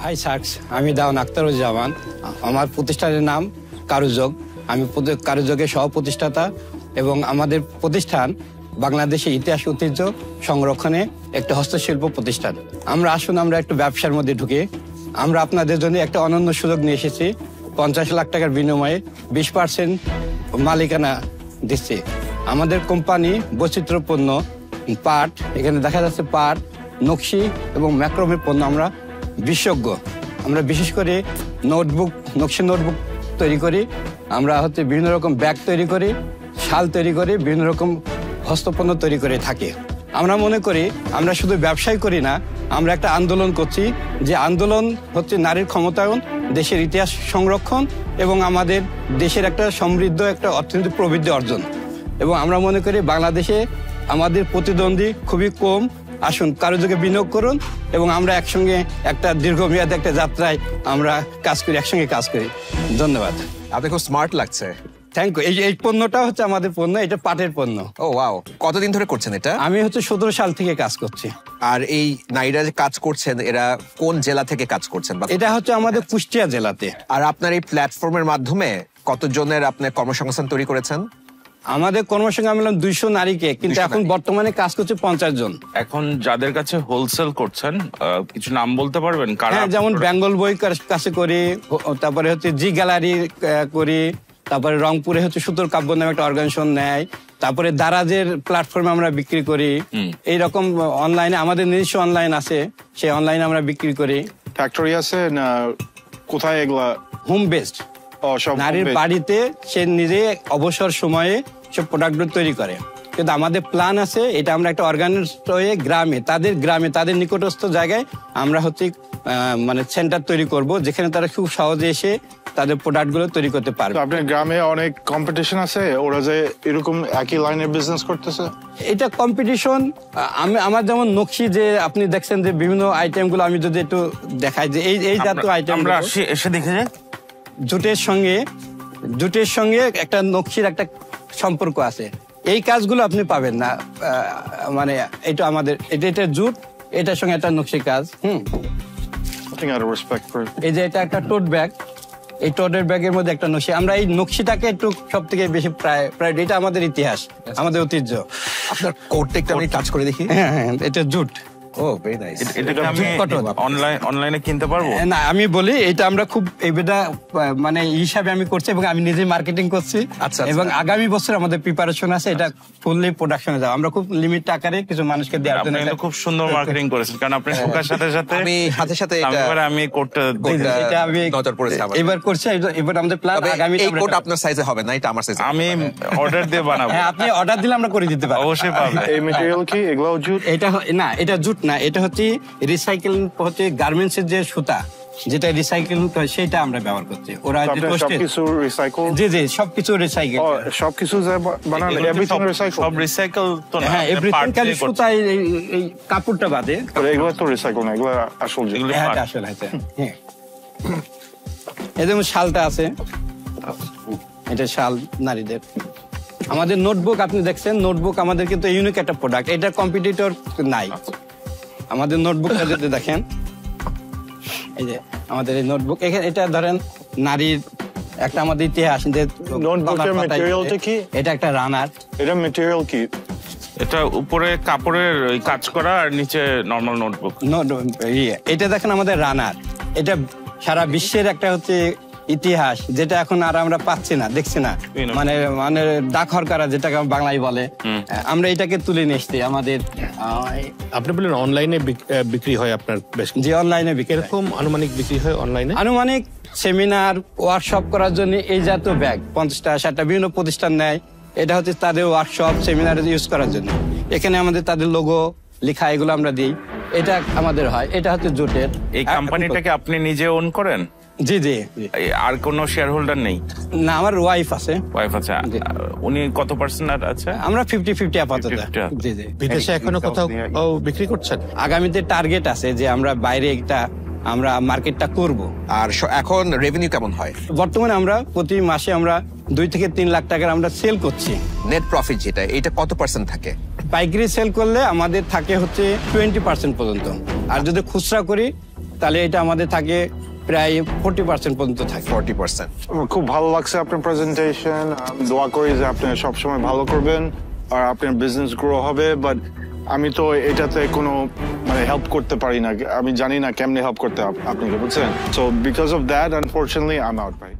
High সার্কস, আমি দাওন আখতারুজ্জামান। আমার প্রতিষ্ঠানের নাম কারুযোগ। আমি কারুযোগের সহ প্রতিষ্ঠাতা এবং আমাদের প্রতিষ্ঠান বাংলাদেশের ইতিহাস ঐতিহ্য সংরক্ষণে একটা হস্তশিল্প প্রতিষ্ঠান। আমরা একটু ব্যবসার মধ্যে ঢুকে আমরা আপনাদের জন্য একটা অনন্য সুযোগ নিয়ে এসেছি। 50 লাখ টাকার বিনিময়ে 20% মালিকানা দিচ্ছে। আমাদের কোম্পানি বৈচিত্র্যপূর্ণ পাট, এখানে দেখা যাচ্ছে পাট, নকশি এবং ম্যাক্রোমের পণ্য আমরা বিশেষজ্ঞ। আমরা বিশেষ করে নকশি নোটবুক তৈরি করি। আমরা বিভিন্ন রকম ব্যাগ তৈরি করি, শাল তৈরি করি, বিভিন্ন রকম হস্তপণ্য তৈরি করে থাকি। আমরা মনে করি আমরা শুধু ব্যবসায় করি না, আমরা একটা আন্দোলন করছি, যে আন্দোলন হচ্ছে নারীর ক্ষমতায়ন, দেশের ইতিহাস সংরক্ষণ এবং আমাদের দেশের একটা সমৃদ্ধ একটা অর্থনৈতিক প্রবৃদ্ধি অর্জন। এবং আমরা মনে করি বাংলাদেশে আমাদের প্রতিদ্বন্দ্বী খুবই কম। আসুন কারুযোগে বিনিয়োগ করুন এবং আমরা একসঙ্গে একটা দীর্ঘমেয়াদী একটা যাত্রায় আমরা একসঙ্গে কাজ করি। ধন্যবাদ। আপনি খুব স্মার্ট লাগছে। Thank you. এই পণ্যটা হচ্ছে আমাদের পণ্য, এটা পাটের পণ্য। ও ওয়াও, কতদিন ধরে করছেন এটা? আমি 17 সাল থেকে কাজ করছি। আর এই নারীরা যে কাজ করছেন, এরা কোন জেলা থেকে কাজ করছেন? এটা হচ্ছে আমাদের কুষ্টিয়া জেলাতে। আর আপনার এই প্ল্যাটফর্মের মাধ্যমে কতজনের আপনি কর্মসংস্থান তৈরি করেছেন? আমাদের কর্মসংস্থান মিলাম 200 নারীকে, কিন্তু এখন বর্তমানে কাজ করছে 50 জন। এখন যাদের কাছে হোলসেল করছেন কিছু নাম বলতে পারবেন? হ্যাঁ, যেমন বেঙ্গল বই কাছে করি, তারপরে হচ্ছে জি গ্যালারি করি, তারপরে রংপুরে হচ্ছে সুতোর কাব্য নামে একটা অর্গানাইজেশন নেয়, তারপরে দারাজের প্ল্যাটফর্মে আমরা বিক্রি করি। এইরকম অনলাইনে আমাদের নিজস্ব অনলাইন আছে, সেই অনলাইনে আমরা বিক্রি করি। ফ্যাক্টরি আছে না? কোথায় এগুলা? হোম বেসড, নারীর বাড়িতে সে নিজে অবসর সময়ে সব প্রোডাক্টগুলো তৈরি করে। কিন্তু আমাদের প্ল্যান আছে, এটা আমরা একটা অর্গানাইজড হয়ে গ্রামে তাদের নিকটস্থ জায়গায় আমরা মানে সেন্টার তৈরি করব, যেখানে তারা খুব সহজে এসে তাদের প্রোডাক্টগুলো তৈরি করতে পারবে। আপনার গ্রামে অনেক কম্পিটিশন আছে, ওরা যে এরকম একই লাইনের বিজনেস করতেছে? এটা কম্পিটিশন আমার যেমন নকশি, যে আপনি দেখছেন যে বিভিন্ন আইটেমগুলো, আমি যদি একটু দেখাই যে এই জাতীয় আইটেম আমরা এসে দেখে যাই। জুটের সঙ্গে একটা নকশির একটা সম্পর্ক আছে। এই কাজগুলো আপনি পাবেন না, মানে এটা আমাদের এটা জুট, এটার সঙ্গে একটা নকশি কাজ। এই যে এটা একটা টোট ব্যাগ, এই টোটের ব্যাগের মধ্যে একটা নকশি। আমরা এই নকশিটাকে একটু সব থেকে বেশি প্রায় এটা আমাদের ইতিহাস, আমাদের ঐতিহ্য। আপনার কোটটা একটু আমি কাজ করে দেখি। হ্যাঁ, এটা জুট। ও ভেরি নাইস। এটা আমি অনলাইনে কিনতে পারবো? না, আমি বলি এটা আমরা খুব এটা মানে হিসাবে আমি করছি এবং আমি নিজে মার্কেটিং করছি। আচ্ছা। এবং আগামী বছর আমাদের প্রিপারেশন আছে এটা ফুললি প্রোডাকশনে যাও। আমরা খুব লিমিট আকারে কিছু মানুষকে দেওয়ার জন্য। আপনি খুব সুন্দর মার্কেটিং করেছেন, কারণ আপনি ঢোকার সাথে সাথে আমি কোটটা এটা আমি নজর পড়েছে এবার করছি। এবার আমাদের প্ল্যান আগামী এই কোট আপনার সাইজে হবে না, এটা আমার সাইজে। আমি অর্ডার দিয়ে বানাবো। হ্যাঁ, আপনি অর্ডার দিলে আমরা করে দিতে পারবো। অবশ্যই পাবেন। এই ম্যাটেরিয়াল কি এগুলো জুট? এটা না, এটা জুট না, এটা হচ্ছে রিসাইকেল, হচ্ছে গার্মেন্টস এর যে সুতা, যেটা রিসাইকেল সেটা আমরা ব্যবহার করছি। ওরা সবকিছু রিসাইকেল? জি, সবকিছু রিসাইকেল। সবকিছু বানান, এভরিথিং রিসাইকেল? সব রিসাইকেল তো না। হ্যাঁ, এভরিথিং, খালি সুতা এই কাপড়টা বাদে। এগুলো তো রিসাইকেল না, এগুলো আসল। হ্যাঁ, আসল আছে। হ্যাঁ, এই যেমন শালটা আছে, এটা শাল নারীদের। আমাদের নোটবুক আপনি দেখছেন, নোটবুক আমাদের কিন্তু ইউনিক একটা প্রোডাক্ট, এটা কম্পিটিটর নাই। আমাদের নোটবুকটা যদি দেখেন, এই যে আমাদের এই নোটবুক, এখানে এটা ধরেন নারীর একটা আমাদের ইতিহাস। যে নোটবুকের ম্যাটেরিয়ালটা কি? এটা একটা রানার। এটা ম্যাটেরিয়াল কি? এটা উপরে কাপড়ের কাজ করা আর নিচে নরমাল নোটবুক। এটা দেখেন আমাদের রানার। এটা সারা বিশ্বের একটা ইতিহাস, যেটা এখন আর আমরা পাচ্ছি না, দেখছি না, মানে ডাক হরকারা যেটাকে বাংলায় বলে, আমরা এটাকে তুলে নিয়ে এসছি আমাদের। আপনি বললেন অনলাইনে বিক্রি হয় আপনার? যে অনলাইনে বিক্রি, এরকম আনুমানিক বিক্রি হয় অনলাইনে? আনুমানিক সেমিনার, ওয়ার্কশপ করার জন্য এই জাতীয় ব্যাগ 50টা 60টা বিভিন্ন প্রতিষ্ঠান নেয়। এটা হচ্ছে তাদের ওয়ার্কশপ সেমিনারে ইউজ করার জন্য। এখানে আমাদের তাদের লোগো লেখা, এগুলো আমরা দিই। এটা আমাদের হয়, এটা হচ্ছে জুটের। এই কোম্পানিটাকে আপনি নিজে ওন করেন? জি। আর কোনো শেয়ার হোল্ডার নেই? না, আমার ওয়াইফ আছে। উনি কত পার্সেন্ট আছে? আমরা 50-50 আপাতত। জি। বিদেশে এখনো কোথাও বিক্রি করছেন? আগামীতে টার্গেট আছে যে আমরা বাইরে আমরা মার্কেটটা করব। আর এখন রেভিনিউ কেমন হয়? বর্তমানে আমরা প্রতি মাসে আমরা 2 থেকে 3 লাখ টাকার আমরা সেল করছি। নেট প্রফিট যেটা, এটা কত পার্সেন্ট থাকে? পাইকারি সেল করলে আমাদের থাকে 20% পর্যন্ত, আর যদি খুচরা করি তাহলে এটা আমাদের থাকে প্রায় 40% পর্যন্ত থাকে। 40%। আমার খুব ভালো লাগছে আপনার প্রেজেন্টেশন। দোয়া করি যে আপনি সবসময় ভালো করবেন আর আপনার বিজনেস গ্রো হবে। বাট আমি তো এটাতে কোনো মানে হেল্প করতে পারি না, আমি জানি না কেমনে হেল্প করতে আপনাকে, বুঝছেন? So because of that unfortunately I am out ভাই।